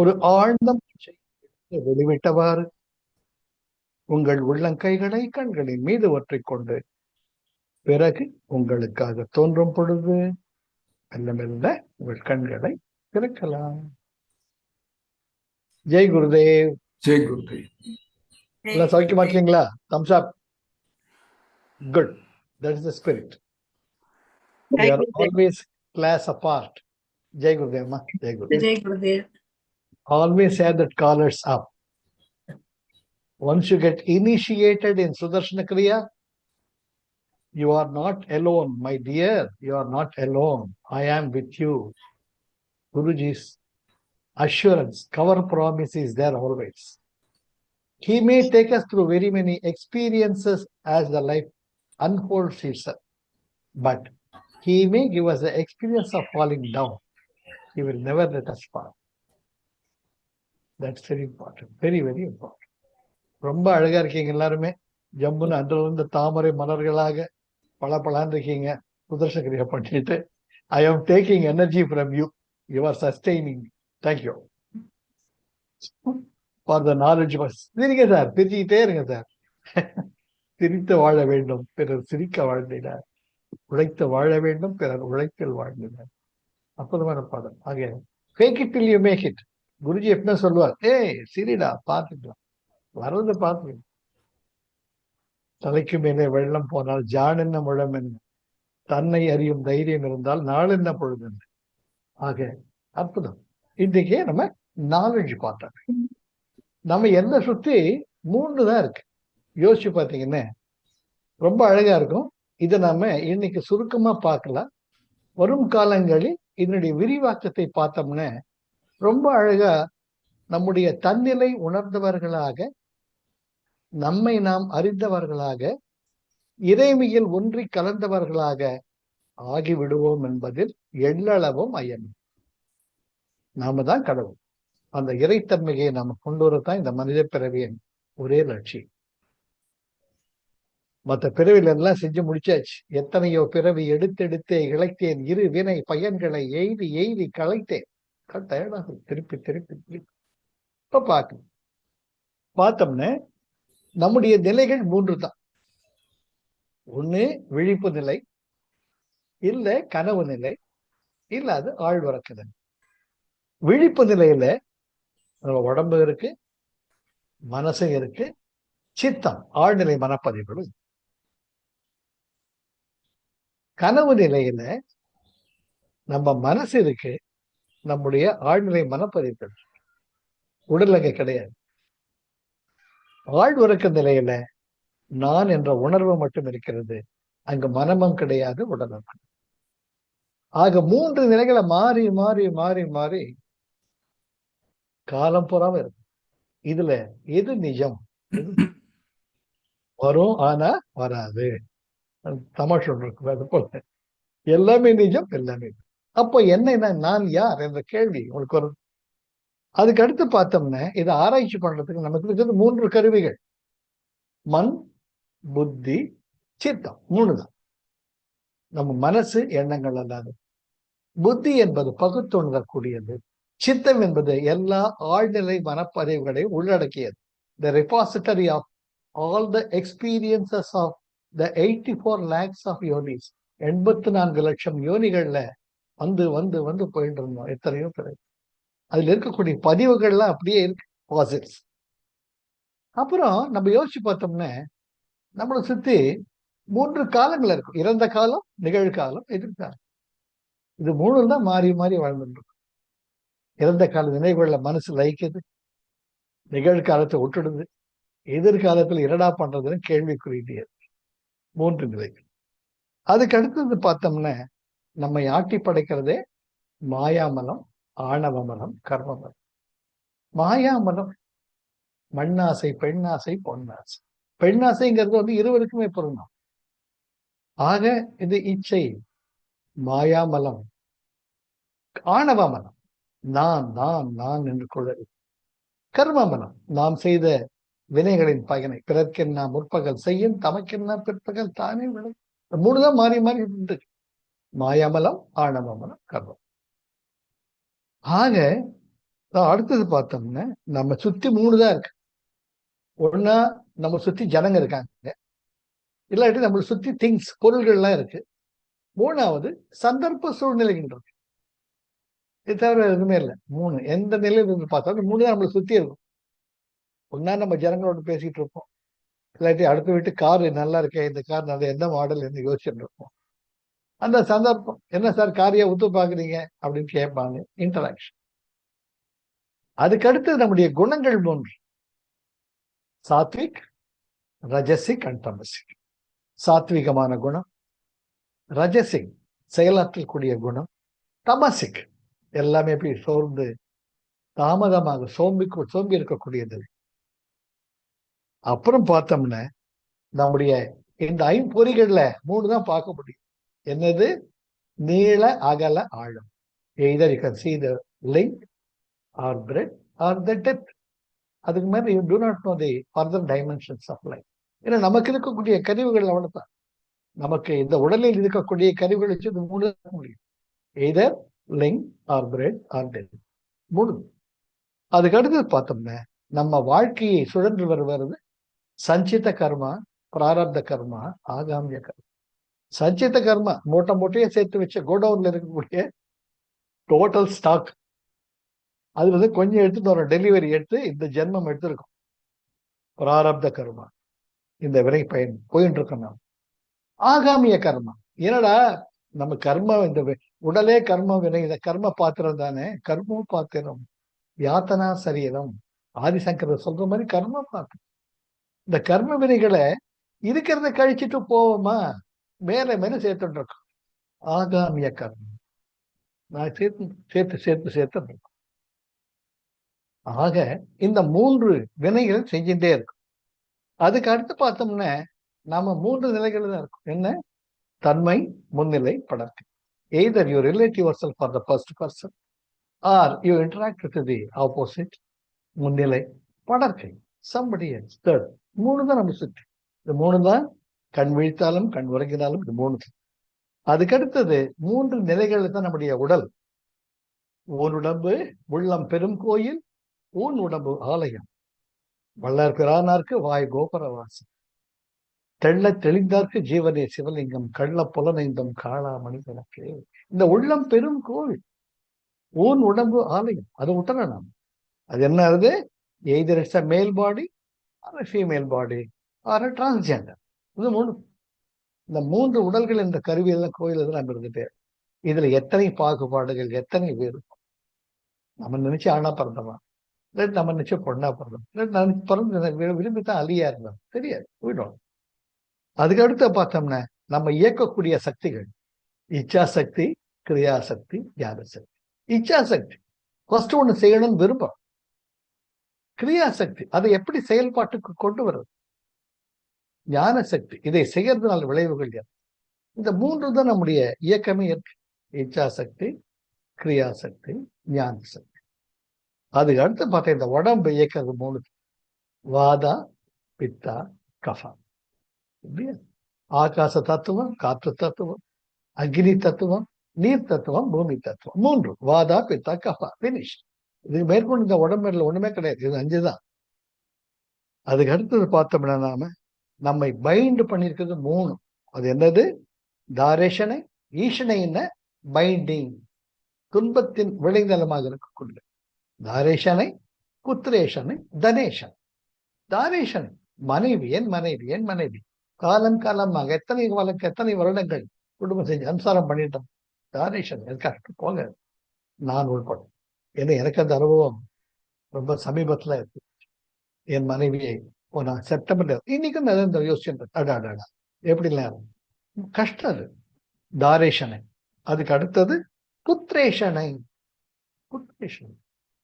ஒரு ஆழ்ந்த வெளிவிட்டவாறு உங்கள் உள்ளங்கைகளை கண்களின் மீது ஒற்றிக்கொண்டு பிறகு உங்களுக்காக தோன்றும் பொழுது மெல்ல மெல்ல உங்கள் கண்களை திறக்கலாம். ஜெய் குருதேவ். ஜெய் குருதேவ். எல்லாம் சௌக்கியமா இருக்கீங்களா? Thums up. Good. That is the spirit. We are always class apart. Jai Gurudev ma. Jai Gurudev. Jai Gurudev. Always have that collars up. Once you get initiated in Sudarshana Kriya, you are not alone, my dear. You are not alone. I am with you. Guruji's assurance, our promise is there always. He may take us through very many experiences as the life unfolds itself, but he may give us the experience of falling down. He will never let us fall. That's very important. Very, very important. ரொம்ப அழகா இருக்கீங்க எல்லாருமே. ஜம்முன்னு அன்றிலிருந்து தாமரை மலர்களாக பளபளன்னு இருக்கீங்க. சுதர்ஷன கிரியா பண்ணிட்டு I am taking energy from you. You are sustaining me. Thank you for the knowledge. சிரிங்க சார், சிரிச்சுக்கிட்டே இருங்க சார். சிரித்து வாழ வேண்டும், பிறர் சிரிக்க வாழ்ந்தினார். உழைத்து வாழ வேண்டும், பிறர் உழைப்பில் வாழ்ந்தினார். அற்புதமான பாடம். ஆக fake it till you make it. Guruji எப்பவுமே சொல்லுவார், சிரிடா பார்த்துக்கலாம், வர்றதை பார்த்துக்கலாம். தலைக்கு மேலே வெள்ளம் போனால் ஜான் என்ன முழம் என்ன, தன்னை அறியும் தைரியம் இருந்தால் நாள் என்ன பொழுது என்ன. ஆக அற்புதம். இன்றைக்கே நம்ம நாலேஜ் பார்த்தோம். நம்ம என்ன சுத்தி 3 தான் இருக்கு. யோசிச்சு பார்த்தீங்கன்னா ரொம்ப அழகா இருக்கும். இதை நாம இன்னைக்கு சுருக்கமா பார்க்கலாம். வரும் காலங்களில் இதனுடைய விரிவாக்கத்தை பார்த்தோம்னா ரொம்ப அழகா நம்முடைய தன்னிலை உணர்ந்தவர்களாக, நம்மை நாம் அறிந்தவர்களாக, இறைமையில் ஒன்றி கலந்தவர்களாக ஆகிவிடுவோம் என்பதில் எள்ளளவும் ஐயம். நாம தான் கடவுள். அந்த இறைத்தன்மையை நாம கொண்டு வரத்தான் இந்த மனித பிறவியின் ஒரே லட்சியம். மற்ற பிறவில எல்லாம் செஞ்சு முடிச்சாச்சு. எத்தனையோ பிறவி எடுத்தெடுத்தே இழைத்தேன், இரு வினை பயன்களை எய்தி எய்தி களைத்தேன். திருப்பி திருப்பி திருப்பி இப்ப பார்க்கணும். பார்த்தோம்னா நம்முடைய நிலைகள் 3 தான். ஒண்ணு விழிப்பு நிலை, இல்ல கனவு நிலை, இல்ல அது ஆழ்வரக்க நிலை. விழிப்பு நிலையில நம்ம உடம்பு இருக்கு, மனசு இருக்கு, சித்தம் ஆழ்நிலை மனப்பதிவுகளும். கனவு நிலையில நம்ம மனசு இருக்கு, நம்முடைய ஆழ்நிலை மனப்பதிவுகள், உடல் அங்க கிடையாது. ஆழ்வுறக்க நிலையில நான் என்ற உணர்வு மட்டும் இருக்கிறது, அங்கு மனமும் கிடையாது, உடலும். ஆக 3 நிலைகளை மாறி மாறி மாறி மாறி காலம் புறாம இருக்கு. இதுல எது நிஜம்? வரும் ஆனா வராது. தமாஷ் ஒன்று இருக்கு. அது போல எல்லாமே நிஜம், எல்லாமே. அப்போ என்ன, நான் யார் என்ற கேள்வி உங்களுக்கு வரும். அதுக்கு அடுத்து பார்த்தோம்னா இதை ஆராய்ச்சி பண்றதுக்கு நமக்கு இருக்கிறது 3 கருவிகள். மண், புத்தி, சித்தம். 3 தான். நம்ம மனசு எண்ணங்கள் அல்லாது. புத்தி என்பது பகுத்துணரக்கூடியது. சித்தம் என்பது எல்லா ஆழ்நிலை மனப்பதிவுகளை உள்ளடக்கியது. The repository of all the experiences of the 84 lakhs of yonis. 84 லட்சம் யோனிகள்ல வந்து வந்து வந்து போயிட்டு இருந்தோம். எத்தனையோ பிறகு அதுல இருக்கக்கூடிய பதிவுகள்லாம் அப்படியே இருக்கு, பாசிட்ஸ். அப்புறம் நம்ம யோசிச்சு பார்த்தோம்னா நம்மளை சுத்தி 3 காலங்கள் இருக்கும். இறந்த காலம், நிகழ்காலம், எதிர்காலம். இது 3 தான் மாறி மாறி வாழ்ந்துட்டு இருக்கும். இறந்த கால நினைவுகள்ல மனசு லயிக்குது, நிகழ்காலத்தை விட்டுடுது, எதிர்காலத்தில் என்னடா பண்றதுன்னு கேள்விக்குறியே. 3 நிலைகள். அதுக்கு அடுத்தது பார்த்தோம்னா நம்மை ஆட்டி படைக்கிறதே மாயாமலம், ஆணவமலம், கர்மமலம். மாயாமலம் மண்ணாசை, பெண்ணாசை, பொன்னாசை. பெண்ணாசைங்கிறது இருவருக்குமே பொருந்தும். ஆக இது இச்சை. மாயாமலம். ஆணவமலம் நான் நான் நான் என்று கொள்ளது. கர்மமலம் நாம் செய்த வினைகளின் பயனை பிறர்க்கென்னா முற்பகல் செய்யும், தமக்கென்னா பிற்பகல் தானே விளை. 3 தான் மாறி மாறி இருக்கு. மாயாமலம், ஆணவமலம், கர்மம். ஆக அடுத்தது பார்த்தோம்னா நம்ம சுத்தி 3 தான் இருக்கு. ஒன்னா நம்ம சுத்தி ஜனங்க இருக்காங்க, இல்லாட்டி நம்மளை சுத்தி திங்ஸ் பொருள்கள்லாம் இருக்கு. 3வது சந்தர்ப்ப சூழ்நிலைகள் இருக்கு. இது தவிர எதுவுமே இல்லை. 3 எந்த நிலையில இருந்து பார்த்தாலும் 3 தான் நம்மளை சுத்தி இருக்கும். ஒன்னா நம்ம ஜனங்களோட பேசிட்டு இருப்போம், இல்லாட்டி அடுத்த வீட்டு கார் நல்லா இருக்கே, இந்த கார் நல்லா எந்த மாடல் என்று யோசிச்சுட்டு இருப்போம். அந்த சந்தர்ப்பம், என்ன சார் காரியா உத்து பாக்குறீங்க அப்படின்னு கேட்பாங்க. இன்டராக்ஷன். அதுக்கடுத்து நம்முடைய குணங்கள் 3: சாத்விக், ரஜசிக் அண்ட் தமசிக். சாத்விகமான குணம், ரஜசிக் செயலாற்றக்கூடிய குணம், தமசிக் எல்லாமே எப்படி சோர்ந்து தாமதமாக சோம்பி இருக்கக்கூடியது. அப்புறம் பார்த்தோம்னா நம்முடைய இந்த 5 3 தான் பார்க்க முடியும். என்னது? நீள அகல ஆழம். either you can see the length or breadth or the depth. அதுக்கு மேல you do not know the further dimensions of life. ஏன்னா நமக்கு இருக்கக்கூடிய கருவிகள் அவ்வளவுதான். நமக்கு இந்த உடலில் இருக்கக்கூடிய கருவிகள் வச்சு 3 தான் முடியும். either length or breadth or depth. 3. அதுக்கு அடுத்து பார்த்தோம்னா நம்ம வாழ்க்கையை சுழன்று வருவது சஞ்சித கர்மா, பிராரப்த கர்மா, ஆகாமிய கர்மா. சஞ்சித கர்மா மூட்டையே சேர்த்து வச்ச கோடவுன்ல இருக்கக்கூடிய டோட்டல் ஸ்டாக். அதுல கொஞ்சம் எடுத்துட்டு வரோம், டெலிவரி எடுத்து இந்த ஜென்மம் எடுத்திருக்கோம். பிராரப்த கர்மா, இந்த வினை பயன் போயிட்டு இருக்கோம் நாம். ஆகாமிய கர்மா, என்னடா நம்ம கர்மா, இந்த உடலே கர்ம வினை, இந்த கர்ம பாத்திரம் தானே. கர்ம பாத்திரம், யாத்தனா சரீரம். ஆதிசங்கர் சொல்ற மாதிரி கர்ம பாத்திரம். இந்த கர்ம வினைகளை இருக்கிறத கழிச்சுட்டு போவோமா, மேல மேல சேர்த்துட்டு இருக்கோம். ஆகாமிய கர்மம் நான் சேர்த்து இருக்கோம். ஆக இந்த 3 வினைகள் செஞ்சுட்டே இருக்கும். அதுக்கு அடுத்து பார்த்தோம்னா நாம 3 நிலைகள் தான் இருக்கும். என்ன? தன்மை, முன்னிலை, படர்க்கை. either you relate yourself for the first person or you interact with the opposite. முன்னிலை, படர்க்கை, somebody else, third. 3 தான் நம்ம சுற்றி. இந்த 3 தான் கண் விழித்தாலும் கண் உறங்கினாலும் இது 3. அதுக்கடுத்தது 3 நிலைகள் தான் நம்முடைய உடல். ஊனுடம்பு உள்ளம் பெரும் கோயில், ஊன் உடம்பு ஆலயம். வல்லார் பிரானார்க்கு வாய் கோபுரவாசம், தெள்ள தெளிந்தார்க்கு ஜீவனே சிவலிங்கம், கள்ள புலனைந்தும் காளா மனிதனுக்கு. இந்த உள்ளம் பெரும் கோவில், ஊன் உடம்பு ஆலயம். அதை விட்டுற நாம். அது என்ன ஆகுது? either it's a male body or a female body or a transgender. இது 3. இந்த 3 உடல்கள் இந்த கருவியெல்லாம் கோயில் நம்ம இருந்துட்டு, இதுல எத்தனை பாகுபாடுகள், எத்தனை வேறு. நம்ம நினைச்சு ஆனா பிறந்தவா, நம்ம நினைச்சு பொண்ணா பிறந்தோம், பிறந்த விரும்பித்தான் அலியா இருந்தோம், தெரியாது, போயிடும். அதுக்கு அடுத்து பார்த்தோம்னா நம்ம இயக்கக்கூடிய சக்திகள்: இச்சா சக்தி, கிரியா சக்தி, ஞான சக்தி. இச்சா சக்தி ஃபர்ஸ்ட் ஒண்ணு செய்யணும்னு விருப்பம். கிரியா சக்தி அதை எப்படி செயல்பாட்டுக்கு கொண்டு வருது. ஞான சக்தி இதை செய்யறதுனால விளைவுகள். இந்த 3 தான் நம்முடைய இயக்கமே இருக்கு. இச்சா சக்தி, கிரியா சக்தி, ஞான சக்தி. அதுக்கு அடுத்து பார்த்தா இந்த உடம்பு இயக்கிறது 3: வாதா, பித்தா, கஃபா. ஆகாச தத்துவம், காற்று தத்துவம், அக்னி தத்துவம், நீர் தத்துவம், பூமி தத்துவம். 3: வாதா, பித்தா, கஃபா. பினிஷ். இது மேற்கொண்டு இந்த உடம்புல ஒண்ணுமே கிடையாது. இது 5 தான். அதுக்கு அடுத்தது பார்த்தோம்னா நாம நம்மை பைண்ட் பண்ணிருக்கிறது 3. அது என்னது? தாரேஷனை, ஈஷனை என்ன? பைண்டிங், துன்பத்தின் விளைநிலமாக இருக்கக்கூடிய தாரேஷனை, புத்திரேஷனை, தனேஷன். தாரேஷனை மனைவி, என் மனைவி, என் மனைவி. காலம் காலமாக எத்தனை வருடங்கள் குடும்பம் செஞ்சு அனுசாரம் பண்ணிட்டோம். தாரேஷன் எனக்கு போங்க, நான் உள்படும். ஏன்னா எனக்கு அந்த அனுபவம் ரொம்ப சமீபத்துல இருக்கு. என் மனைவியை நான் செப்டம்பர் இன்னைக்கும் நிறைய யோசிச்சுட்டு அடாடா எப்படி இல்லை கஷ்டம். அது தாரேஷனை. அதுக்கு அடுத்தது புத்திரேஷனை. புத்திரேஷனை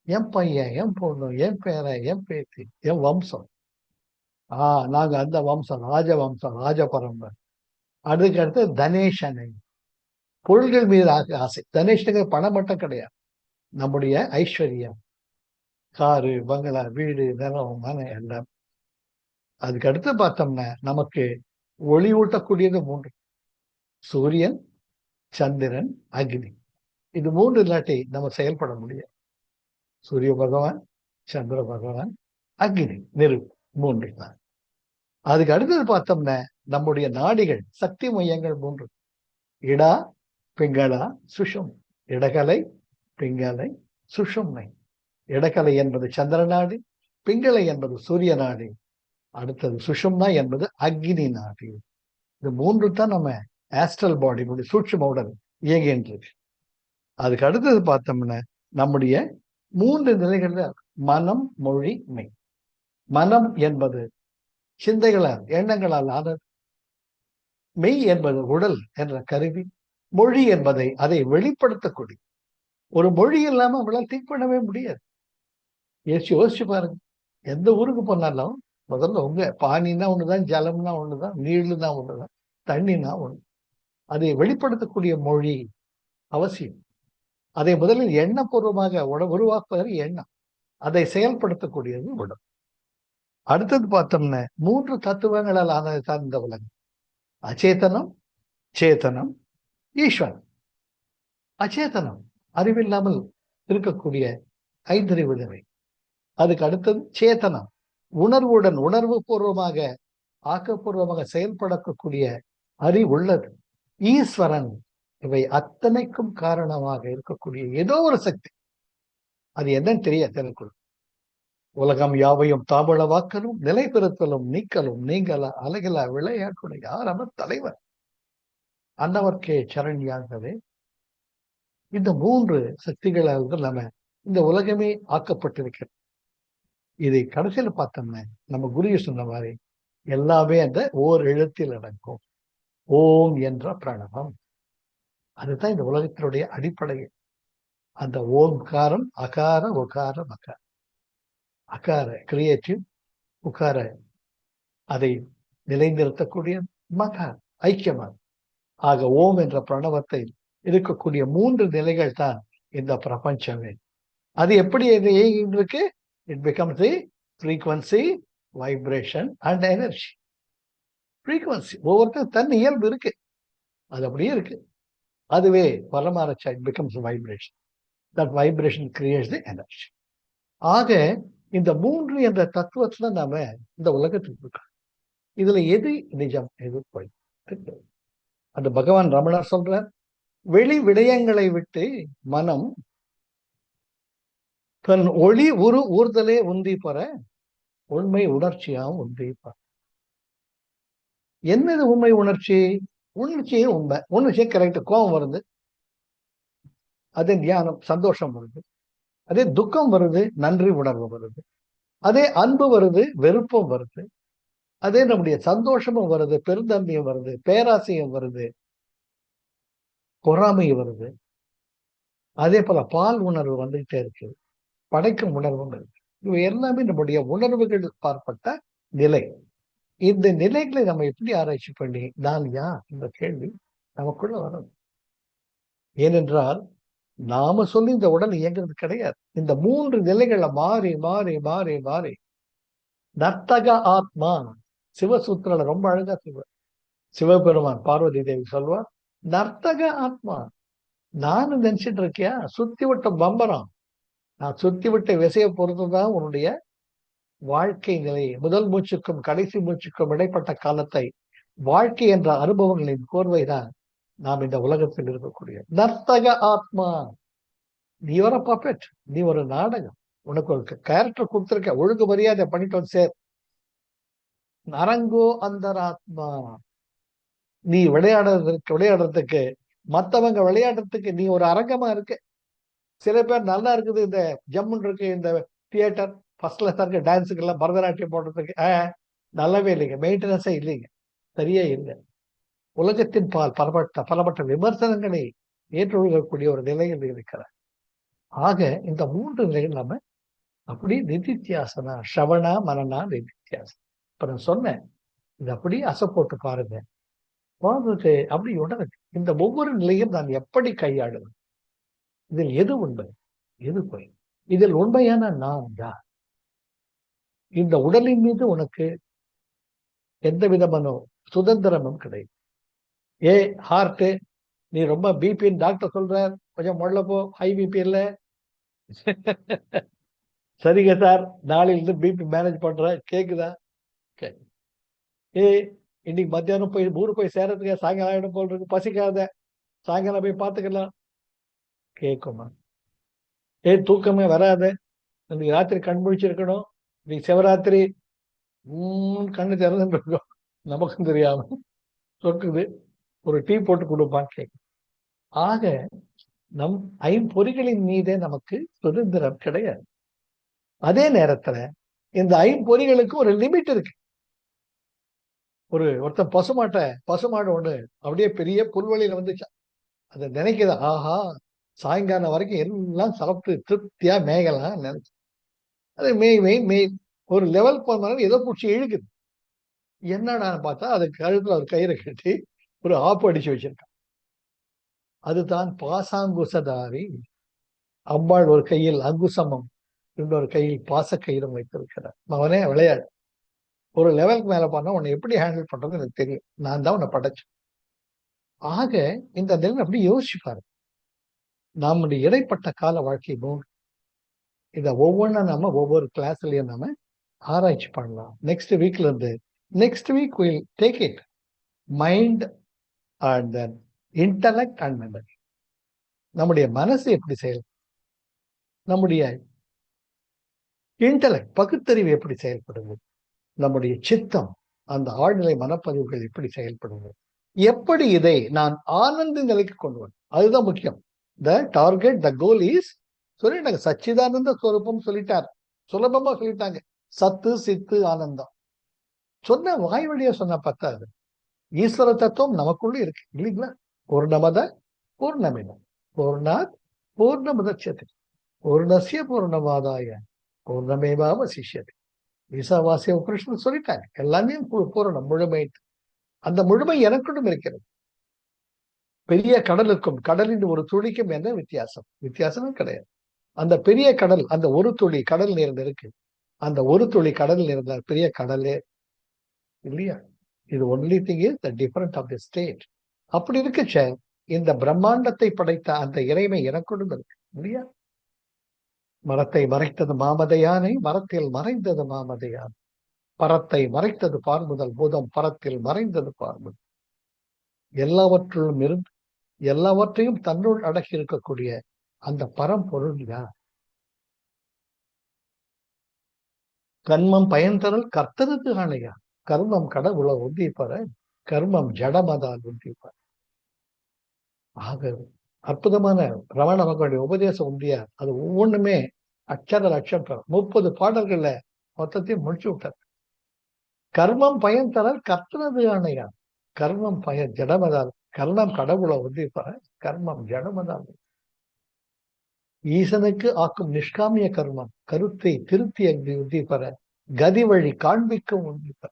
என் பையன், என் பொண்ணு, என் பேரன், என் பேத்தி, என் வம்சம். நாங்க அந்த வம்சம், ராஜவம்சம், ராஜ பரம்பரை. அதுக்கு அடுத்து தனேஷனை, பொருள்கள் மீது ஆசை. தனேஷனுக்கு பணம் மட்டும் கிடையாது, நம்முடைய ஐஸ்வர்யம், காரு, பங்களா, வீடு, நிலம், மனை எல்லாம். அதுக்கு அடுத்து பார்த்தோம்னா நமக்கு ஒளி ஊட்டக்கூடியது 3: சூரியன், சந்திரன், அக்னி. இது 3 இல்லாட்டி நம்ம செயல்பட முடியாது. சூரிய பகவான், சந்திர பகவான், அக்னி, நெருப்பு, மூன்று தான். அதுக்கு அடுத்தது பார்த்தோம்னா நம்முடைய நாடிகள், சக்தி மையங்கள் மூன்று: இடா, பிங்களா, சுஷும். இடகலை, பிங்களை, சுஷும்னை. இடகலை என்பது சந்திர நாடி, பிங்களை என்பது சூரிய நாடி, அடுத்தது சுஷும்னா என்பது அக்னி நாடி. இது மூன்று தான் நம்ம ஆஸ்ட்ரல் பாடி, சூட்சும உடல் இயங்குகின்றது. அதுக்கு அடுத்தது பார்த்தோம்னா நம்முடைய மூன்று நிலைகள்ல மனம், மொழி, மெய். மனம் என்பது சிந்தைகளால், எண்ணங்களால் ஆனது. மெய் என்பது உடல் என்ற கருவி. மொழி என்பதை அதை வெளிப்படுத்தக்கூடிய. ஒரு மொழி இல்லாம அவங்களால திங்க் பண்ணவே முடியாது. யோசிச்சு பாருங்க. எந்த ஊருக்கு போனாலும் முதல்ல உங்க பானினா ஒண்ணுதான், ஜலம்னா ஒண்ணுதான், நீள்னா ஒண்ணுதான், தண்ணினா ஒண்ணு. அதை வெளிப்படுத்தக்கூடிய மொழி அவசியம். அதை முதலில் எண்ணப்பூர்வமாக உருவாக்குவது எண்ணம். அதை செயல்படுத்தக்கூடியது உடல். அடுத்தது பார்த்தோம்னா மூன்று தத்துவங்களால் ஆனது தான் இந்த உலகம்: அச்சேதனம், சேத்தனம், ஈஸ்வரன். அச்சேதனம் அறிவில்லாமல் இருக்கக்கூடிய ஐந்தறிவு நிலை. அதுக்கு அடுத்தது சேத்தனம், உணர்வுடன் உணர்வு பூர்வமாக ஆக்கப்பூர்வமாக செயல்படக்கூடிய அறிவுள்ளது. ஈஸ்வரன், இவை அத்தனைக்கும் காரணமாக இருக்கக்கூடிய ஏதோ ஒரு சக்தி. அது என்னன்னு தெரியாது. உலகம் யாவையும் தாபளவாக்கலும் நிலை பெறுத்தலும் நீக்கலும் நீங்கள அழகிலா விளையாட்டுடைய யார் அவர் தலைவர் அன்னவர்க்கே சரண்யாகவே. இந்த மூன்று சக்திகளால் நம்ம இந்த உலகமே ஆக்கப்பட்டிருக்கிறது. இதை கடைசியில் பார்த்தோம்னா நம்ம குரு சொன்ன மாதிரி எல்லாமே அந்த ஓர் எழுத்தில் அடங்கும். ஓம் என்ற பிரணவம். அதுதான் இந்த உலகத்தினுடைய அடிப்படை. அந்த ஓம்காரம், அகார, உகார, மகார. அகார கிரியேட்டிவ், உகார அதை நிலைநிறுத்தக்கூடிய, மகார் ஐக்கியமாக. ஆக ஓம் என்ற பிரணவத்தை இருக்கக்கூடிய மூன்று நிலைகள் தான் இந்த பிரபஞ்சமே. அது எப்படி இருக்கு? It becomes the frequency, vibration and energy. Frequency ஒவ்வொருத்தரும் தன் இயல்பு இருக்கு, அது அப்படியே இருக்கு. அதுவே பரமாரச்சா it becomes vibration. That vibration creates the energy. ஆக இந்த மூன்று என்ற தத்துவத்துல நாம இந்த உலகத்துக்கு இருக்கோம். இதுல எது நிஜம், எது பொய்? அந்த பகவான் ரமணர் சொல்றார், வெளி விடயங்களை விட்டு மனம் தன் ஒளி ஊர்தலே உந்தி பெற உண்மை உணர்ச்சியாகவும் உந்தி பெற. என்னது உண்மை உணர்ச்சி? உணர்ச்சியே உண்மை. உணர்ச்சியே கரெக்ட். கோபம் வருது, அதே தியானம், சந்தோஷம் வருது. அதே துக்கம் வருது, நன்றி உணர்வு வருது. அதே அன்பு வருது, வெறுப்பும் வருது. அதே நம்முடைய சந்தோஷமும் வருது, பெருந்தன்மையும் வருது, பேராசையும் வருது, பொறாமை வருது. அதே போல பால் உணர்வு வந்துகிட்டே இருக்கு, படைக்கும் உணர்வும் இருக்கு. இவை எல்லாமே நம்முடைய உணர்வுகள் பார்ப்பட்ட நிலை. இந்த நிலைகளை நம்ம எப்படி ஆராய்ச்சி பண்ணி நான் யார் என்ற கேள்வி நமக்குள்ள வரணும். ஏனென்றால் நாம சொல்லி இந்த உடல் இயங்குறது கிடையாது. இந்த மூன்று நிலைகளை மாறி மாறி மாறி மாறி நர்த்தக ஆத்மா. சிவசூத்திரல ரொம்ப அழகா சொல்வார். சிவபெருமான் பார்வதி தேவி சொல்வார், நர்த்தக ஆத்மா. நானும் நினைச்சிட்டு இருக்கியா? சுத்தி விட்ட பம்பரம். நான் சுத்தி விட்ட விசையை பொறுத்துதான் உன்னுடைய வாழ்க்கை நிலை, முதல் மூச்சுக்கும் கடைசி மூச்சுக்கும் இடைப்பட்ட காலத்தை, வாழ்க்கை என்ற அனுபவங்களின் கோர்வைதான் நாம் இந்த உலகத்தில் இருக்கக்கூடிய நர்த்தக ஆத்மா. நீ ஒரு பப்பெட், நீ ஒரு நாடகம். உனக்கு ஒரு கேரக்டர் கொடுத்துருக்க, ஒழுங்கு மரியாதை பண்ணிட்டு வந்து சேர். நரங்கோ அந்தராத்மா. நீ விளையாடுறதுக்கு மற்றவங்க விளையாடுறதுக்கு நீ ஒரு அரங்கமா இருக்கு. சில பேர் நல்லா இருக்குது, இந்த ஜம்முன் இருக்கு, இந்த தியேட்டர் ஃபர்ஸ்ட் கிளாஸ் இருக்கு, டான்ஸுக்கு எல்லாம் பரதநாட்டியம் போடுறதுக்கு நல்லாவே இல்லைங்க, மெயின்டெனன்ஸே இல்லைங்க, சரியே இல்லை. உலகத்தின் பால் பலப்பட்ட விமர்சனங்களை ஏற்றுக்கொள்ளக்கூடிய ஒரு நிலையில் இருக்கிறார். ஆக இந்த மூன்று நிலைகள் நம்ம அப்படி நிதித்தியாசனா, ஸ்ரவணா, மனனா, நிதித்தியாசனம். இப்ப நான் சொன்னேன், இது அப்படியே அசை போட்டு பாருங்க, பார்த்துட்டு அப்படி உணருங்க. இந்த ஒவ்வொரு நிலையும் நான் எப்படி கையாளுவேன், இதில் எது உண்மை, எது பொய், இதில் உண்மையான நான் யார்? இந்த உடலின் மீது உனக்கு எந்த விதமான சுதந்திரமும் கிடையாது. ஹார்ட், நீ ரொம்ப பிபின்னு டாக்டர் சொல்ற, கொஞ்சம் முள்ள போ, ஹை பிபி இல்லை, சரிங்க சார், நாளையிலிருந்து பிபி மேனேஜ் பண்றேன். கேக்குதா? ஏய், இன்னைக்கு மத்தியானம் போய் ஊரு போய் சேரத்துக்கு சாயங்காலம் ஆயிடும் போல் இருக்கு, பசிக்காத, சாயங்காலம் போய் பாத்துக்கலாம். கேட்குமா? ஏய், தூக்கமே வராது, இன்னைக்கு ராத்திரி கண் முழிச்சிருக்கணும், இன்னைக்கு சிவராத்திரி, கண்ணு திறந்துட்டு இருக்கோம், நமக்கும் தெரியாம சொக்குது, ஒரு டீ போட்டு கொடுப்பான்னு கேட்கும். ஆக நம் ஐம்பொறிகளின் மீதே நமக்கு சுதந்திரம் கிடையாது. அதே நேரத்துல இந்த ஐம்பொறிகளுக்கு ஒரு லிமிட் இருக்கு. ஒருத்தன் பசுமாடு ஒண்ணு அப்படியே பெரிய புல்வெளியில வந்துச்சா, அதை நினைக்குது, ஆஹா சாயங்காலம் வரைக்கும் எல்லாம் சாப்பிட்டு திருப்தியா மேயலாம் நினைச்சு, அது மேய் ஒரு லெவல் போனாலும் ஏதோ பிடிச்சி இழுக்குது. என்னன்னு பார்த்தா அது கழுத்துல ஒரு கயிறை கட்டி ஒரு ஆப்பு அடிச்சு வச்சிருக்கான். அதுதான் பாசாங்குசதாரி. அம்பாள் ஒரு கையில் அங்குசமும் இன்னொரு கையில் பாசக்கயிறும் வைத்திருக்கிறார். அவனே விளையாடு, ஒரு லெவலுக்கு மேல போனா உன்னை எப்படி ஹேண்டில் பண்றது எனக்கு தெரியும், நான் தான் உன்னை படைச்சேன். ஆக இந்த நிலை அப்படி யோசிப்பாரு. நம்முடைய இடைப்பட்ட கால வாழ்க்கை நூல் இதை ஒவ்வொன்றும் நம்ம ஒவ்வொரு கிளாஸ்லயும் நம்ம ஆராய்ச்சி பண்ணலாம். Next week will take it mind and then intellect and memory. நம்முடைய மனசு எப்படி செயல், நம்முடைய இன்டலெக்ட் பகுத்தறிவு எப்படி செயல்படுது, நம்முடைய சித்தம் அந்த ஆழ்நிலை மனப்பதிவுகள் எப்படி செயல்படுது, எப்படி இதை நான் ஆனந்த நிலைக்கு கொண்டு வரும், அதுதான் முக்கியம். The target, the goal is சொல்லிட்டாங்க. சச்சிதானந்த ஸ்வரூபம் சொல்லிட்டார், சுலபமா சொல்லிட்டாங்க. சத்து சித்து ஆனந்தம் சொன்ன வாய் வழியா சொன்ன பத்தாது. ஈஸ்வர தத்துவம் நமக்குள்ள இருக்கு இல்லைங்களா? பூர்ணமத பூர்ணமிதம் பூர்ணாத் பூர்ணமுதட்சதி பூர்ணசிய பூர்ணமாதாய பூர்ணமேவாவசிஷ்யதி. ஈசாவாசிய கிருஷ்ணன் சொல்லிட்டாங்க, எல்லாமே பூரணம், முழுமை. அந்த முழுமை எனக்குள்ளும் இருக்கிறது. பெரிய கடலுக்கும் கடலின் ஒரு துளிக்கும் என்ன வித்தியாசம்? வித்தியாசமே கிடையாது. அந்த பெரிய கடல், அந்த ஒரு துளி கடல் நீர் இருக்கு, அந்த ஒரு துளி கடல் நீர்ந்த பெரிய கடலே இல்லையா? இது only thing is the difference of the state. அப்படி இருக்குச்ச இந்த பிரம்மாண்டத்தை படைத்த அந்த இறைமை எனக்குள்ளும் இருக்கு இல்லையா? மரத்தை மறைத்தது மாமதையானை, மரத்தில் மறைந்தது மாமதையான், பரத்தை மறைத்தது பார்முதல் பூதம், பரத்தில் மறைந்தது பார்முதல். எல்லாவற்றிலும் இருந்து எல்லாவற்றையும் தன்னுள் அடக்கி இருக்கக்கூடிய அந்த பரம்பொருள் யார்? கர்மம் பயன்தரல் கர்த்தருக்கு ஆணையா, கர்மம் கடவுள உந்திப்பற, கர்மம் ஜடமதால் உந்திப்பற. ஆக அற்புதமான ரமண மகனுடைய உபதேசம் உண்டியா, அது ஒவ்வொன்றுமே அச்சர லட்சம் 30 பாடல்கள்ல மொத்தத்தையும் முடிச்சு விட்டார். கர்மம் பயன் தரல் கர்த்தனது ஆணையா, கர்மம் பயன் ஜடமதால், கர்மம் கடவுளை உந்திப்பற, கர்மம் ஜடமதால். ஈசனுக்கு ஆக்கும் நிஷ்காமிய கர்மம் கருத்தை திருத்தி அங்கு உந்திப்பற, கதி வழி காண்பிக்கும் உந்திப்பற.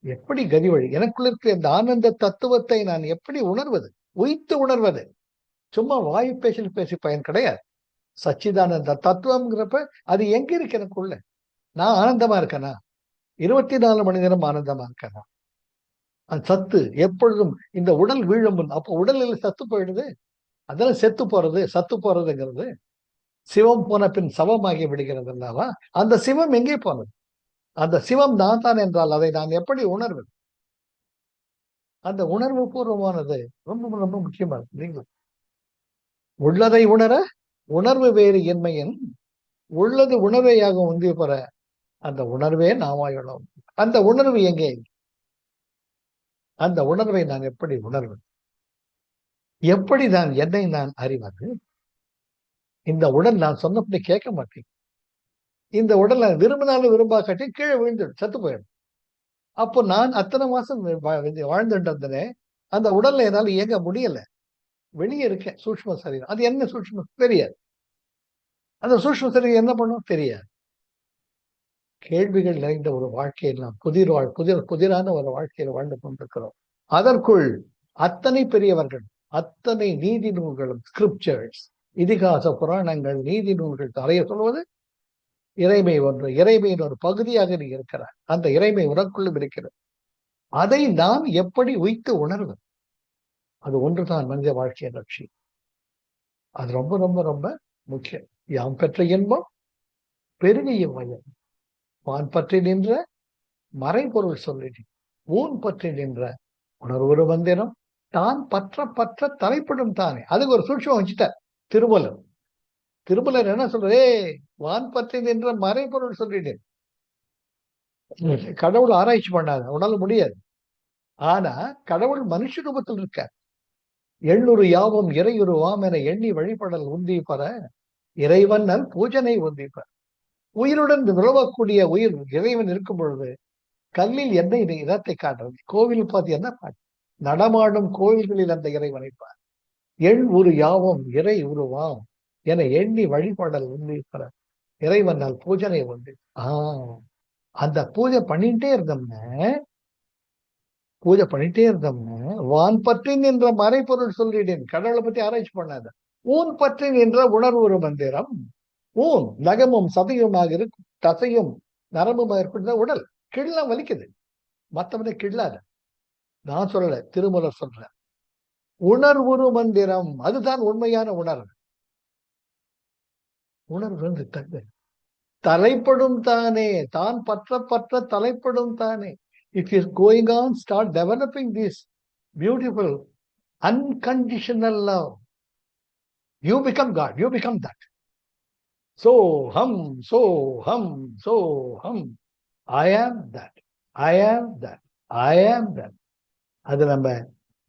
எப்படி கதி வழி? எனக்குள்ள இருக்கிற இந்த ஆனந்த தத்துவத்தை நான் எப்படி உணர்வது, உயித்து உணர்வது? சும்மா வாயு பேசி பயன் கிடையாது. சச்சிதானந்த தத்துவம்ங்கிறப்ப அது எங்க இருக்கு எனக்குள்ள? நான் ஆனந்தமா இருக்கேனா? 24 மணி நேரம் ஆனந்தமா இருக்கேனா? அந்த சத்து எப்பொழுதும் இந்த உடல் வீழும், அப்போ உடலில் சத்து போயிடுது, அதெல்லாம் செத்து போறது. சத்து போறதுங்கிறது சிவம் போன பின் சவமாகி விடுகிறது அல்லவா? அந்த சிவம் எங்கே போனது? அந்த சிவம் நான் தான் என்றால் அதை நான் எப்படி உணர்வது? அந்த உணர்வு பூர்வமானது ரொம்ப ரொம்ப முக்கியமா இருக்கு இல்லைங்களா? உள்ளதை உணர உணர்வு வேறு என்மையின், உள்ளது உணர்வையாக உந்தி பெற அந்த உணர்வே நாமாயுள்ளோம். அந்த உணர்வு எங்கே? அந்த உணர்வை நான் எப்படி உணர்வது? எப்படி நான் என்னை நான் அறிவது? இந்த உடல் நான் சொன்னபடி கேட்க மாட்டேன். இந்த உடல் நான் விரும்பினாலும் விரும்பாக்காட்டி கீழே விழுந்துடும், செத்து போயிடும். அப்போ நான் அத்தனை மாசம் வாழ்ந்துட்டு இருந்தனே, அந்த உடல்ல என்னால இயங்க முடியல. வெளியே இருக்கேன் சூட்சும சரீரம், அது என்ன சூட்சும தெரியாது. அந்த சூட்சும சரீரம் என்ன பண்ணும் தெரியாது. கேள்விகள் நிறைந்த ஒரு வாழ்க்கையில் நாம் புதிரான ஒரு வாழ்க்கையில் வாழ்ந்து கொண்டிருக்கிறோம். அதற்குள் அத்தனை பெரியவர்கள், அத்தனை நீதி நூல்களும், ஸ்கிரிப்சர்ஸ், இதிகாச புராணங்கள், நீதி நூல்கள் தரைய சொல்வது இறைமை ஒன்று, இறைமையின் ஒரு பகுதியாக நீ இருக்கிறார். அந்த இறைமை உனக்குள்ளும் இருக்கிறது. அதை நாம் எப்படி உய்த்து உணர்வது? அது ஒன்றுதான் மனித வாழ்க்கையின் லட்சியம். அது ரொம்ப ரொம்ப ரொம்ப முக்கியம். யாம் பெற்ற இன்பம் பெருகையும் வயல். வான் பற்றி நின்ற மறைபொருள் சொல்லினேன். ஊன் பற்றி நின்ற உணர்வு மந்திரம் தான் பற்ற பற்ற தலைப்படும் தானே. அதுக்கு ஒரு சூட்சம் வச்சுட்டார் திருமலர். திருமலர் என்ன சொல்றே, வான் பற்றி நின்ற மறைபொருள் சொல்லினேன். கடவுள் ஆராய்ச்சி பண்ணாத, உன்னால முடியாது. ஆனா கடவுள் மனுஷ ரூபத்தில் இருக்கார். எண்ணூறு யாவும் இறையுரு வாம் என எண்ணி வழிபடல் உந்தி பெற இறைவன் பூஜனை உந்தி பெற. உயிருடன் விரவக்கூடிய உயிர் இறைவன் இருக்கும் பொழுது கல்லில் எண்ணெய் இடத்தை காட்டுறது. கோவில் பார்த்து என்ன பாட்டு, நடமாடும் கோவில்களில் அந்த இறைவனை பார். எண் ஒரு யாவும் இறை உருவாம் என எண்ணி வழிபடல் உந்தி பெற இறைவனால் பூஜனை உண்டு. அந்த பூஜை பண்ணிட்டே இருந்தோம்னா வான் பற்றி நின்ற மறைபொருள் சொல்லிடேன். கடவுளை பத்தி ஆராய்ச்சி பண்ணாத. ஊன் பற்றி நின்ற உணர்வு ஒரு மந்திரம். ஊன் நகமும் சதையுமாக இருக்கும், தசையும் நரம்புமாக இருக்கின்ற உடல். கிள்ளம் வலிக்குது, மற்றவனை கிள்ளாத. நான் சொல்லல, திருமலர் சொல்றேன். உணர்வுரு மந்திரம், அதுதான் உண்மையான உணர்வு. உணர்வு தங்க தலைப்படும் தானே, தான் பற்ற பற்ற தலைப்படும் தானே. If you're going on, start developing this beautiful unconditional love. You become God, you become that. So hum, I am that, I am that, I am that. அது நம்ம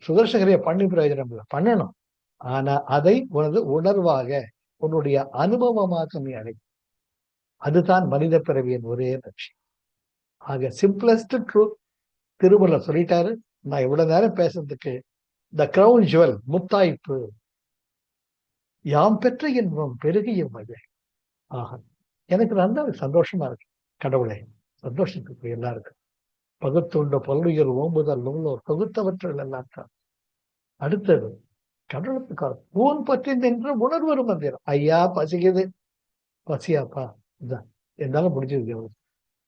சுதர்சகரைய பண்ணி பிரயோஜனம் பண்ணணும். ஆனா அதை உனது உணர்வாக, உன்னுடைய அனுபவமாக நீ அடை. அதுதான் மனித பிறவியின் ஒரே லட்சியம். ஆக சிம்பிளஸ்ட் ட்ரூத் திருமலர் சொல்லிட்டாரு. நான் இவ்வளவு நேரம் பேசுறதுக்கு த கிரவுன் ஜுவல், முத்தாய்ப்பு, யாம் பெற்ற இன்பம் பெருகிய மழை. ஆக எனக்கு நல்ல சந்தோஷமா இருக்கு. கடவுளை சந்தோஷத்துக்கு எல்லாருக்கும் பகுத்துண்ட பல்லுயிர் ஓம்புதல் நூலோர் தொகுத்தவற்றில் எல்லாம் தான். அடுத்தது கடவுளுக்கு ஊன் பற்றி நின்ற உணர்வு மந்திரம். ஐயா பசிக்குது, பசியாப்பா இதான் என்னால முடிஞ்சது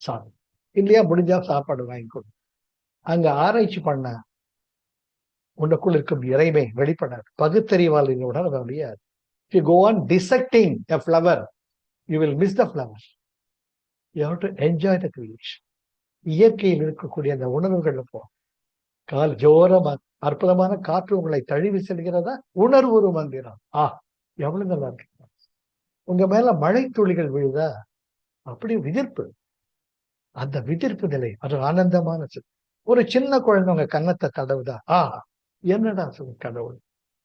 சாப்பிடு, இல்லையா முடிஞ்சா சாப்பாடு வாங்கி கொடு. அங்க ஆராய்ச்சி பண்ண உனக்குள் இருக்கும் இறைமை வெளிப்படாது. பகுத்தறிவால் உணர முடியாது. If you go on dissecting a flower, you will miss the flower. You have to enjoy the creation. இயற்கையில் இருக்கக்கூடிய அந்த உணர்வுகள் போ. கால் ஜோரமா அற்புதமான காற்று உங்களை தழுவி செல்கிறதா, உணர்வு ஒரு மந்திரம். எவ்வளவு நல்லா இருக்கு. உங்க மேல மழை துளிகள் விழுதா, அப்படி விதிர்ப்பு. அந்த விதிர்ப்பு நிலை அது ஆனந்தமான. ஒரு சின்ன குழந்தை உங்க கன்னத்தை தடவுதா, என்னடா சொல்லு கடவுள்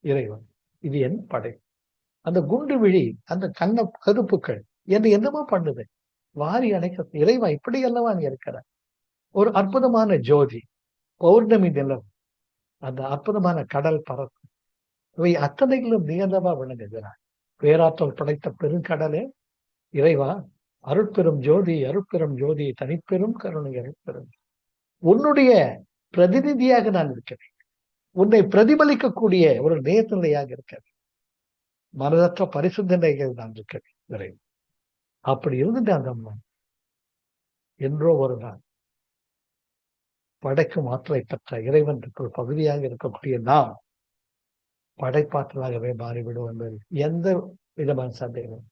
இறைவன், இது என்ன படை. அந்த குண்டு விழி, அந்த கண்ண கருப்புக்கள் என்னமோ பண்ணுது, வாரி அணைக்க. இறைவா இப்படி அல்லவா நீ இருக்கிற. ஒரு அற்புதமான ஜோதி, பௌர்ணமி நிலம், அந்த அற்புதமான கடல் பரப்பு, இவை அத்தனைகளும் நியந்தமா விளங்குகிறார். பேராற்றல் படைத்த பெருங்கடலே இறைவா, அருட்பெரும் ஜோதி, அருட்பெரும் ஜோதி, தனிப்பெரும் கருணை அருட்பெரும். உன்னுடைய பிரதிநிதியாக நான் இருக்கிறேன். உன்னை பிரதிபலிக்கக்கூடிய ஒரு நேர்நிலையாக இருக்கிறேன். மனதற்ற பரிசுத்த நிலைகள் நான் இருக்கிறேன் இறைவன். அப்படி இருந்துட்டு அந்த அம்மா என்றோ ஒரு நாள் படைக்கும் ஆற்றலை பெற்ற இறைவன் ஒரு பகுதியாக இருக்கக்கூடிய நாம் படைப்பாற்றலாகவே மாறிவிடும் என்பது எந்த விதமான சந்தேகம்.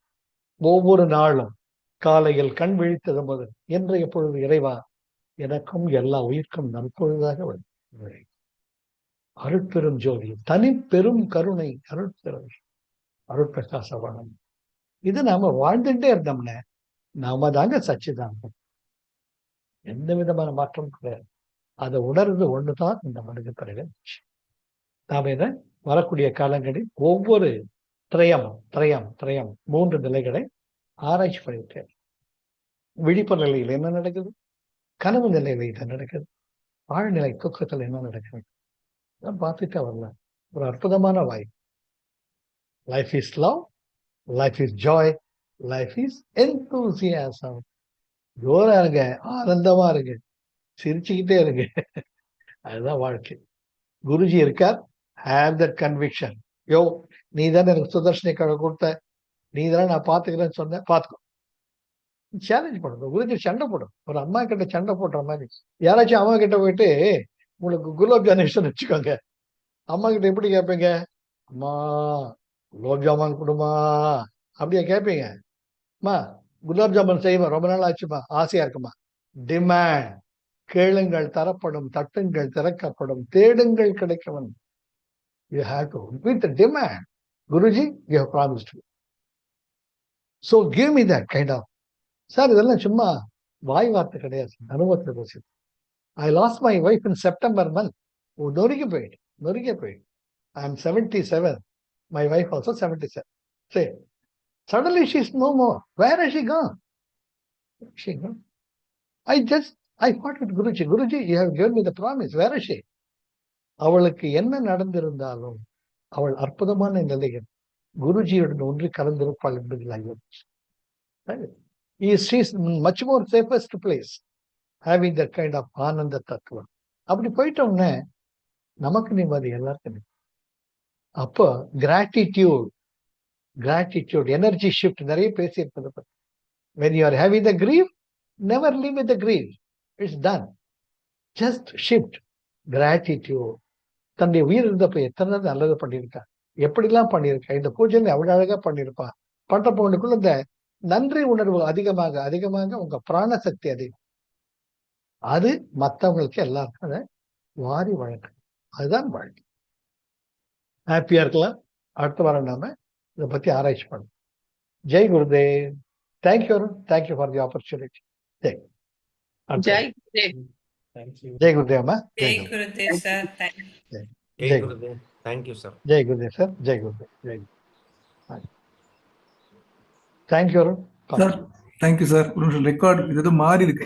ஒவ்வொரு நாளும் காலையில் கண் விழித்தது முதல் இன்றைய பொழுது இறைவா, எனக்கும் எல்லா உயிர்க்கும் நற்பொழுதாக அருட்பெரும் ஜோதி, தனிப்பெரும் கருணை, அருட்பிரகாசவனம். இது நாம வாழ்ந்துட்டே இருந்தோம்னா நாம தாங்க சச்சிதானந்தம். எந்த விதமான மாற்றம் கிடையாது. அதை உணர்ந்து ஒண்ணுதான் இந்த மனித பிறகு. நாம இதை வரக்கூடிய காலங்களில் ஒவ்வொரு திரயம் 3 நிலைகளை ஆராய்ச்சி பண்ணிவிட்டேன். விழிப்பு நிலையில் என்ன நடக்குது, கனவு நிலையில என்ன நடக்குது, ஆழ்நிலை தூக்கத்தில் என்ன நடக்குது, பார்த்துட்டே வரலாம். ஒரு அற்புதமான வாய்ப்பு. Life is love, life is Joy, life is enthusiasm. ஜோரா இருங்க, ஆனந்தமா இருங்க, சிரிச்சுக்கிட்டே இருங்க. அதுதான் வாழ்க்கை. குருஜி இருக்கார். Have that conviction. யோ, நீ தானே எனக்கு சுதர்ஷனை கொடுத்த, நீ தானே நான் பாத்துக்கிறேன்னு சொன்ன, பாத்துக்கோ. சேலஞ்ச் பண்ணுங்க. குருஜி சண்டை போடும். ஒரு அம்மா கிட்ட சண்டை போடுற மாதிரி. யாராச்சும் அம்மா கிட்ட போயிட்டு உங்களுக்கு குலோப் ஜாமுன் இஷ்டம் வச்சுக்கோங்க. அம்மா கிட்ட எப்படி கேட்பீங்க? அம்மா குலோப் ஜாமுன் கொடுமா அப்படியா கேட்பீங்க? அம்மா குலாப் ஜாமுன் செய்வேன், ரொம்ப நாள் ஆச்சுமா, ஆசையா இருக்குமா. டிமாண்ட். கேளுங்கள் தரப்படும், தட்டுங்கள் திறக்கப்படும், தேடுங்கள் கிடைக்கும். You have to with the demand. Guruji, you have promised me. So give me that kind of. Sir இதெல்லாம் சும்மா வாய் வார்த்தை கிடையாது, அனுபவத்தில் பேசுது. I lost my wife in September month. நொறுக்கி போயிட்டு. I am 77. My wife also 77. Say, suddenly she's no more. Where has she gone? She gone. I fought with Guruji. Guruji, you have given me the promise. Where is she? அவளுக்கு என்ன நடந்திருந்தாலும் அவள் அற்புதமான நிலையில் குருஜியுடன் ஒன்றி கலந்திருப்பாள் என்பதில் ஐயோ. She's much more safest place having that kind of ஆனந்த தத்துவம். அப்படி போயிட்டோம்னே நமக்கு நிம்மதி, எல்லாருக்கும். அப்போ கிராட்டிடியூட் எனர்ஜி ஷிஃப்ட் நிறைய பேசியிருப்பது. when you are having the grief, never live with the grief. It's done. Just shift. Gratitude. தன்னுடைய உயிர் இருந்தப்ப எத்தனை நல்லது பண்ணியிருக்கா, எப்படிலாம் பண்ணியிருக்கா, இந்த பூஜையில அவ்வளவு அழகா பண்ணியிருப்பா. பண்றப்பவனுக்குள்ள இந்த நன்றி உணர்வு அதிகமாக அதிகமாக உங்க பிராண சக்தி அதிகம். அது மற்றவங்களுக்கு எல்லாருக்கும் அதை வாரி வழக்கம். அதுதான் வாழ்க்கை. ஹாப்பியா இருக்கலாம். அடுத்த வாரம் நாம இதை பத்தி ஆராய்ச்சி பண்ணணும். Jai Gurudev. Thank you thank you for the opportunity. Jai Jai Gurudev. Jai Gurudev sir. Jai Gurudev. Thank you sir. Jai Gurudev sir. Jai Gurudev. Jai. Thank you sir. Thank you sir. ஒரு நிமிஷம் ரெக்கார்டு இது மாறி இருக்கு.